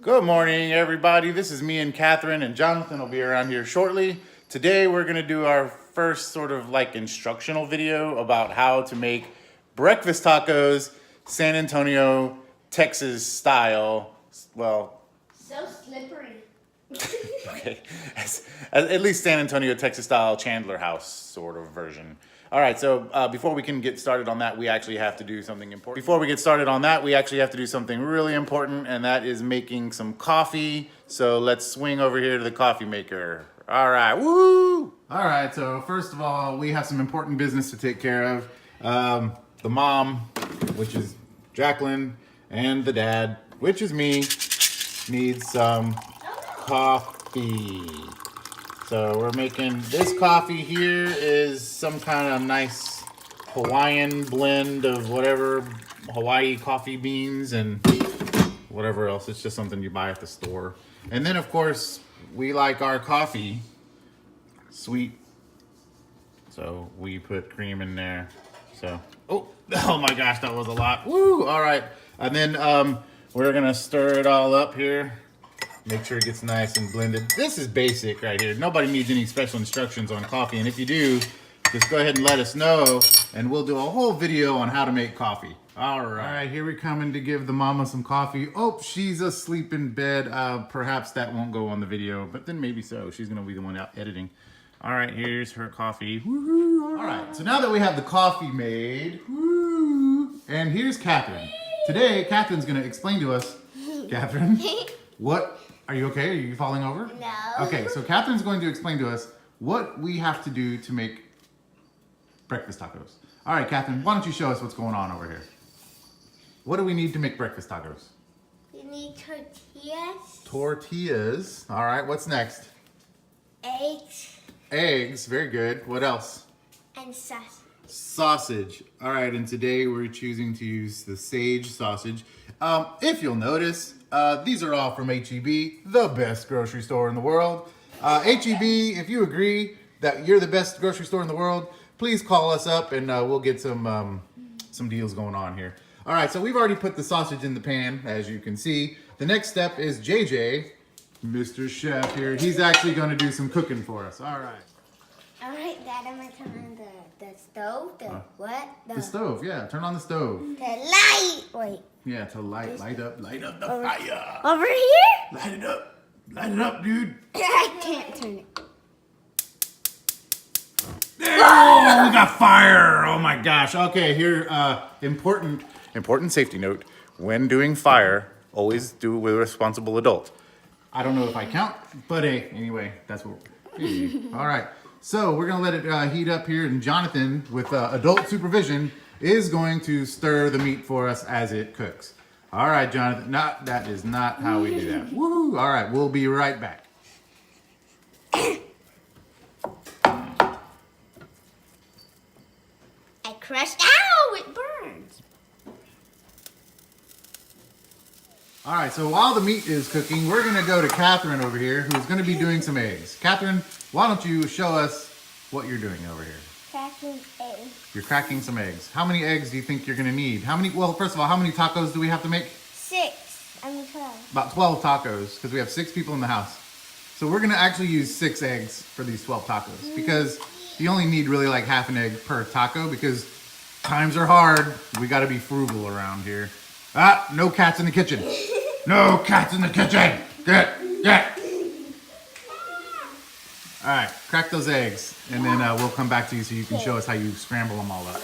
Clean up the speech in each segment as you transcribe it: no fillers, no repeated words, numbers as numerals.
Good morning, everybody. This is me and Catherine, and Jonathan will be around here shortly. Today, we're going to do our first sort of like instructional video about how to make breakfast tacos, San Antonio, Texas style. Well, so slippery. okay, at least San Antonio, Texas style Chandler house sort of version. All right, so before we can get started on that, we actually have to do something important. Before we get started on that, we actually have to do something really important, and that is making some coffee. So let's swing over here to the coffee maker. All right, woo! All right, so first of all, we have some important business to take care of. The mom, which is Jacqueline, and the dad, which is me, needs some coffee. So we're making this coffee here is some kind of nice Hawaiian blend of whatever Hawaii coffee beans and whatever else. It's just something you buy at the store. And then of course we like our coffee sweet. So we put cream in there. So, oh my gosh, that was a lot. Woo, all right. And then we're gonna stir it all up here. Make sure it gets nice and blended. This is basic right here. Nobody needs any special instructions on coffee. And if you do, just go ahead and let us know and we'll do a whole video on how to make coffee. All right, here we're coming to give the mama some coffee. Oh, she's asleep in bed. Perhaps that won't go on the video, but then maybe so. She's gonna be the one out editing. All right, here's her coffee. Woo-hoo. All right, so now that we have the coffee made, woo, and here's Catherine. Today, Catherine's gonna explain to us, Catherine, what, are you okay? Are you falling over? No. Okay, so Catherine's going to explain to us what we have to do to make breakfast tacos. All right, Catherine, why don't you show us what's going on over here? What do we need to make breakfast tacos? You need tortillas. Tortillas. All right, what's next? Eggs. Eggs, very good. What else? And sausage. Sausage. All right, and today we're choosing to use the sage sausage. If you'll notice, these are all from H-E-B, the best grocery store in the world. H-E-B, if you agree that you're the best grocery store in the world, please call us up and we'll get some deals going on here. All right, so we've already put the sausage in the pan, as you can see. The next step is JJ, Mr. Chef here. He's actually going to do some cooking for us. All right. All right, Dad, I'm going to turn on the stove. What? The stove, yeah. Turn on the stove. The light. Wait. Yeah, to light up the fire. Over here? Light it up. Light it up, dude. I can't turn it. Oh, we got fire. Oh my gosh. Okay, here, important safety note. When doing fire, always do it with a responsible adult. I don't know if I count, but hey, anyway, that's what all right. So we're gonna let it heat up here, and Jonathan, with adult supervision, is going to stir the meat for us as it cooks. All right, Jonathan. No, that is not how we do that. Woo! All right, we'll be right back. I crushed. Ow! It burns. All right, so while the meat is cooking, we're gonna go to Catherine over here, who's gonna be doing some eggs. Catherine, why don't you show us what you're doing over here? Cracking eggs. You're cracking some eggs. How many eggs do you think you're gonna need? Well, first of all, how many tacos do we have to make? 6. I mean 12. About 12 tacos, because we have 6 people in the house. So we're gonna actually use 6 eggs for these 12 tacos, because you only need really like half an egg per taco, because times are hard. We gotta be frugal around here. Ah, no cats in the kitchen. No cats in the kitchen. Get. All right, crack those eggs, and then we'll come back to you so you can show us how you scramble them all up.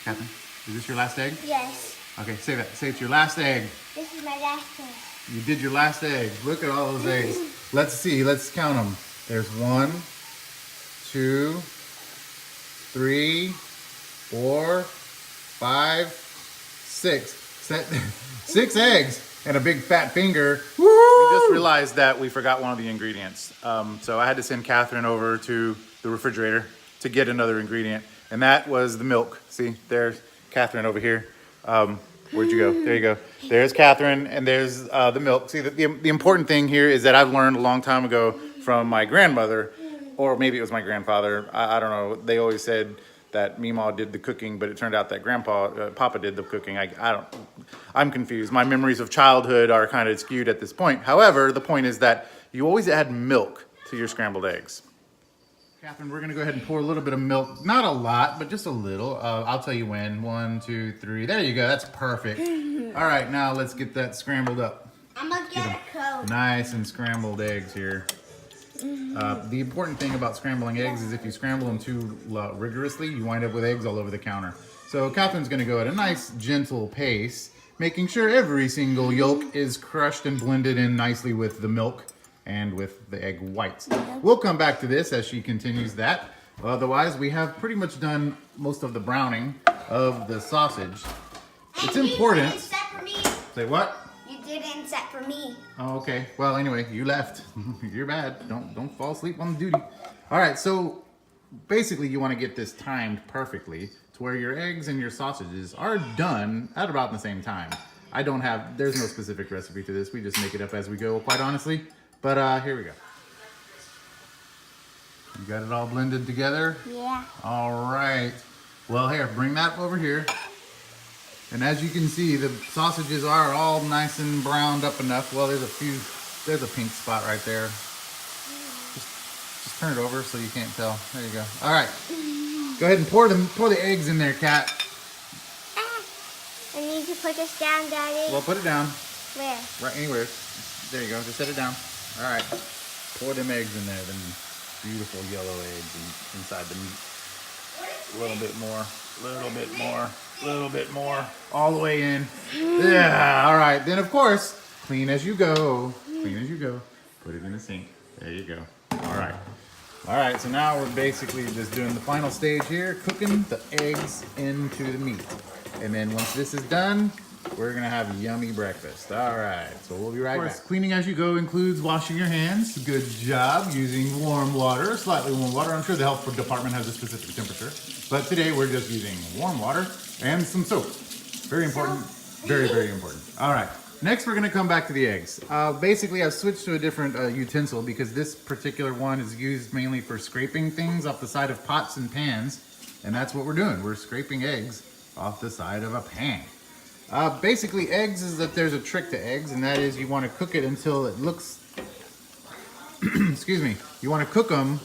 Catherine, is this your last egg? Yes. Okay, say that. Say it's your last egg. This is my last one. You did your last egg. Look at all those eggs. Let's see. Let's count them. There's 1, 2, 3, 4, 5, 6. 6 eggs and a big fat finger. Woo! We just realized that we forgot one of the ingredients. So I had to send Catherine over to the refrigerator to get another ingredient. And that was the milk. See, there's Catherine over here. Where'd you go? There you go. There's Catherine, and there's the milk. See, the important thing here is that I've learned a long time ago from my grandmother, or maybe it was my grandfather. I don't know. They always said that Meemaw did the cooking, but it turned out that Papa did the cooking. I'm confused. My memories of childhood are kind of skewed at this point. However, the point is that you always add milk to your scrambled eggs. Catherine, we're gonna go ahead and pour a little bit of milk. Not a lot, but just a little. I'll tell you when. 1, 2, 3. There you go. That's perfect. All right, now let's get that scrambled up. I'm gonna get a Coke. Nice and scrambled eggs here. The important thing about scrambling eggs is if you scramble them too rigorously, you wind up with eggs all over the counter. So Catherine's gonna go at a nice, gentle pace, making sure every single yolk is crushed and blended in nicely with the milk and with the egg whites. We'll come back to this as she continues that. Otherwise, we have pretty much done most of the browning of the sausage. It's important. Except for me. Say what? You didn't except for me. Oh, okay. Well, anyway, you left. You're bad. Don't fall asleep on duty. All right. So basically, you want to get this timed perfectly to where your eggs and your sausages are done at about the same time. There's no specific recipe to this. We just make it up as we go, quite honestly. But here we go. You got it all blended together? Yeah. All right. Well, here, bring that over here. And as you can see, the sausages are all nice and browned up enough. Well, there's a pink spot right there. Just turn it over so you can't tell. There you go. All right. Go ahead and pour the eggs in there, Kat. I need to put this down, Daddy. Well, put it down. Where? Right anywhere. There you go. Just set it down. All right. Pour them eggs in there. Them beautiful yellow eggs inside the meat. A little bit more. Little bit more. Little bit more. All the way in. Yeah. All right. Then, of course, clean as you go. Clean as you go. Put it in the sink. There you go. All right. All right. So now we're basically just doing the final stage here, cooking the eggs into the meat. And then once this is done, we're gonna have a yummy breakfast. All right, so we'll be right back. Cleaning as you go includes washing your hands. Good job. Using warm water, slightly warm water. I'm sure the health department has a specific temperature, but today we're just using warm water and some soap. Very important. Very, very important. All right. Next, we're gonna come back to the eggs. Basically, I've switched to a different utensil because this particular one is used mainly for scraping things off the side of pots and pans, and that's what we're doing. We're scraping eggs off the side of a pan. Basically, eggs is that there's a trick to eggs, and that is you want to cook it until it looks, excuse me, you want to cook them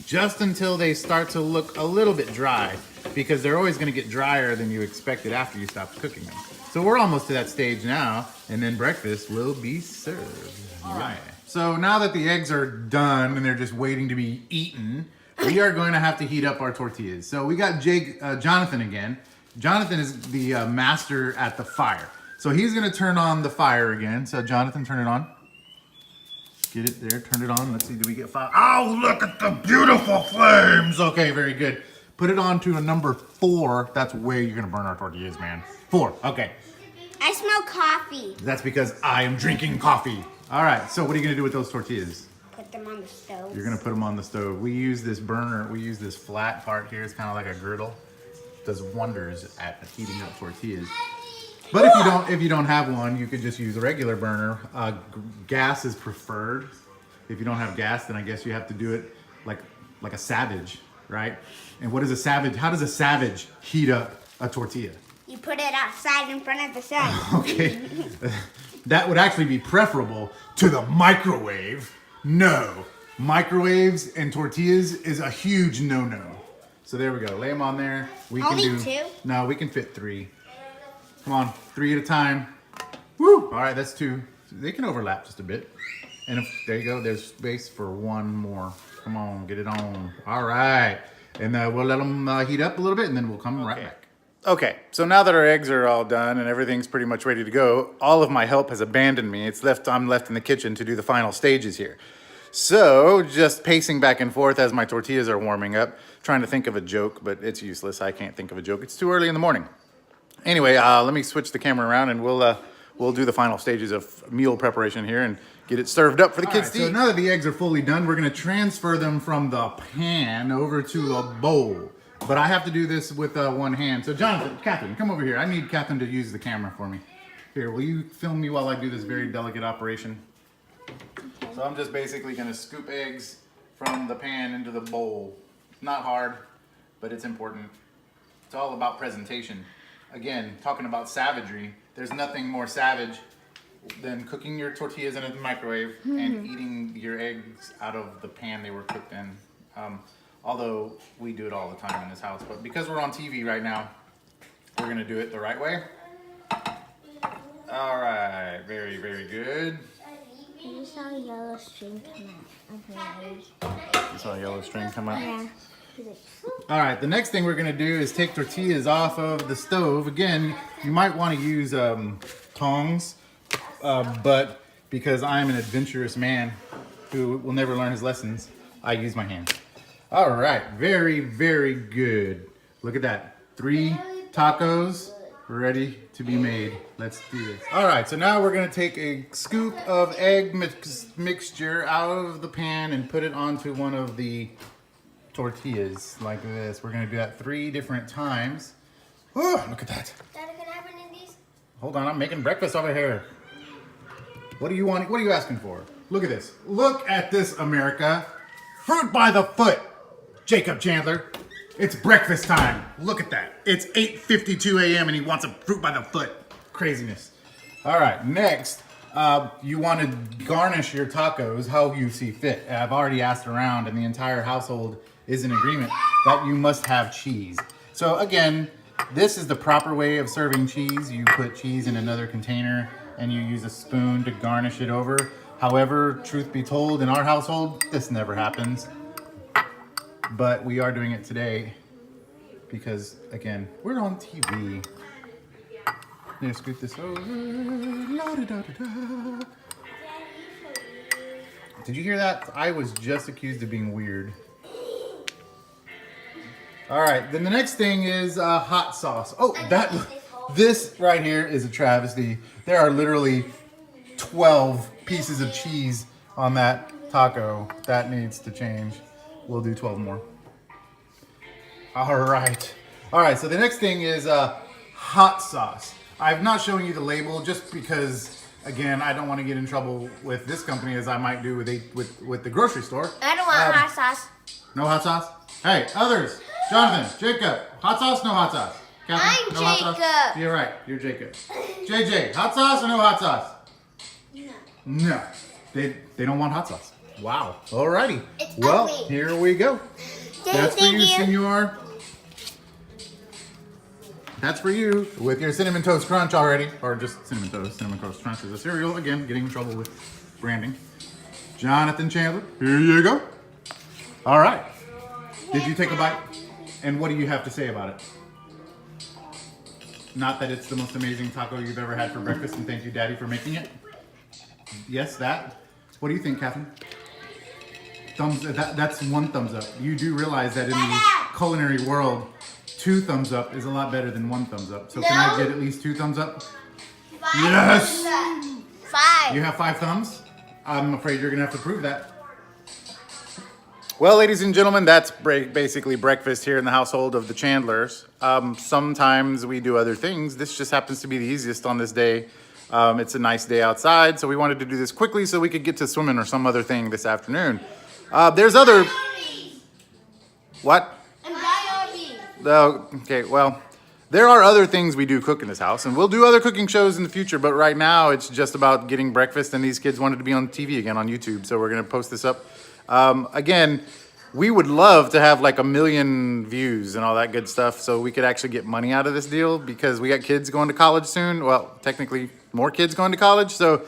just until they start to look a little bit dry, because they're always going to get drier than you expected after you stop cooking them. So we're almost to that stage now, and then breakfast will be served. All right. So now that the eggs are done and they're just waiting to be eaten, we are going to have to heat up our tortillas. So we got Jonathan again. Jonathan is the master at the fire. So he's gonna turn on the fire again. So Jonathan, turn it on. Get it there, turn it on. Let's see, do we get fire? Oh, look at the beautiful flames. Okay, very good. Put it on to a number 4. That's where you're gonna burn our tortillas, man. 4, okay. I smell coffee. That's because I am drinking coffee. All right, so what are you gonna do with those tortillas? Put them on the stove. You're gonna put them on the stove. We use this burner, we use this flat part here. It's kind of like a girdle. Does wonders at heating up tortillas. But if you don't have one, you could just use a regular burner. Gas is preferred. If you don't have gas, then I guess you have to do it like a savage, right? And what is a savage? How does a savage heat up a tortilla? You put it outside in front of the sun. Okay, that would actually be preferable to the microwave. No, microwaves and tortillas is a huge no-no. So there we go. Lay them on there. We Only can do 2? No, we can fit 3. Come on, 3 at a time. Woo! All right, that's 2. They can overlap just a bit. And there you go. There's space for 1 more. Come on, get it on. All right, and we'll let them heat up a little bit, and then we'll come right back. Okay, so now that our eggs are all done and everything's pretty much ready to go, all of my help has abandoned me. I'm left in the kitchen to do the final stages here. So, just pacing back and forth as my tortillas are warming up, trying to think of a joke, but it's useless. I can't think of a joke. It's too early in the morning. Anyway, let me switch the camera around and we'll do the final stages of meal preparation here and get it served up for the kids to eat. So now that the eggs are fully done, we're going to transfer them from the pan over to a bowl. But I have to do this with one hand. So Jonathan, Catherine, come over here. I need Catherine to use the camera for me. Here, will you film me while I do this very delicate operation? Okay. So I'm just basically gonna scoop eggs from the pan into the bowl. Not hard, but it's important. It's all about presentation. Again, talking about savagery, there's nothing more savage than cooking your tortillas in a microwave and eating your eggs out of the pan they were cooked in. Although we do it all the time in this house, but because we're on TV right now, we're gonna do it the right way. All right, very, very good. I just saw a yellow string come out. You saw a yellow string come out? Yeah. All right, the next thing we're gonna do is take tortillas off of the stove. Again, you might wanna use tongs, but because I'm an adventurous man who will never learn his lessons, I use my hands. All right, very, very good. Look at that, 3 tacos ready to be made. Let's do this. All right, so now we're gonna take a scoop of egg mixture out of the pan and put it onto one of the tortillas like this. We're gonna do that 3 different times. Oh, look at that. Dad, can I have one of these? Hold on, I'm making breakfast over here. What do you want? What are you asking for? Look at this. Look at this, America. Fruit by the foot. Jacob Chandler. It's breakfast time. Look at that. It's 8:52 a.m. and he wants a fruit by the foot. Craziness. All right, next, you want to garnish your tacos how you see fit. I've already asked around and the entire household is in agreement that you must have cheese. So again, this is the proper way of serving cheese. You put cheese in another container and you use a spoon to garnish it over. However, truth be told, in our household, this never happens. But we are doing it today because, again, we're on TV. Let's scoot this over. La-da-da-da-da. Did you hear that? I was just accused of being weird. All right, then the next thing is hot sauce. Oh, this right here is a travesty. There are literally 12 pieces of cheese on that taco. That needs to change. We'll do 12 more. All right. All right, so the next thing is hot sauce. I'm not showing you the label just because, again, I don't want to get in trouble with this company as I might do with the grocery store. I don't want hot sauce. No hot sauce? Hey, others. Jonathan, Jacob, hot sauce, no hot sauce? Catherine, I'm no hot sauce? Jacob. You're right, you're Jacob. JJ, hot sauce or no hot sauce? No. They don't want hot sauce. Wow. Alrighty. It's well, ugly. here we go. That's for you, senor. That's for you with your Cinnamon Toast Crunch already. Or just Cinnamon Toast. Cinnamon Toast Crunch is a cereal. Again, getting in trouble with branding. Jonathan Chandler, here you go. All right. Did you take a bite? And what do you have to say about it? Not that it's the most amazing taco you've ever had for breakfast, and thank you, Daddy, for making it. Yes, that. What do you think, Catherine? That's 1 thumbs up. You do realize that in the culinary world, 2 thumbs up is a lot better than 1 thumbs up. So can I get at least 2 thumbs up? 5 Yes! thumbs up. 5. You have 5 thumbs? I'm afraid you're gonna have to prove that. Well, ladies and gentlemen, that's basically breakfast here in the household of the Chandlers. Sometimes we do other things. This just happens to be the easiest on this day. It's a nice day outside, so we wanted to do this quickly so we could get to swimming or some other thing this afternoon. There's other... What? Okay, well, there are other things we do cook in this house, and we'll do other cooking shows in the future, but right now it's just about getting breakfast, and these kids wanted to be on TV again on YouTube, so we're going to post this up. Again, we would love to have like 1 million views and all that good stuff so we could actually get money out of this deal because we got kids going to college soon. Well, technically more kids going to college, so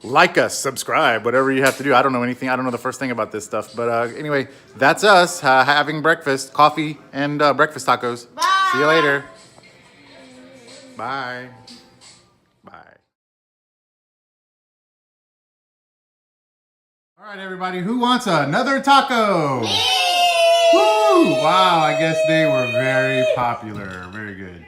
like us, subscribe, whatever you have to do. I don't know anything. I don't know the first thing about this stuff. But anyway, that's us having breakfast, coffee, and breakfast tacos. Bye. See you later. Bye. Bye. All right, everybody. Who wants another taco? Me! Woo! Wow, I guess they were very popular. Very good.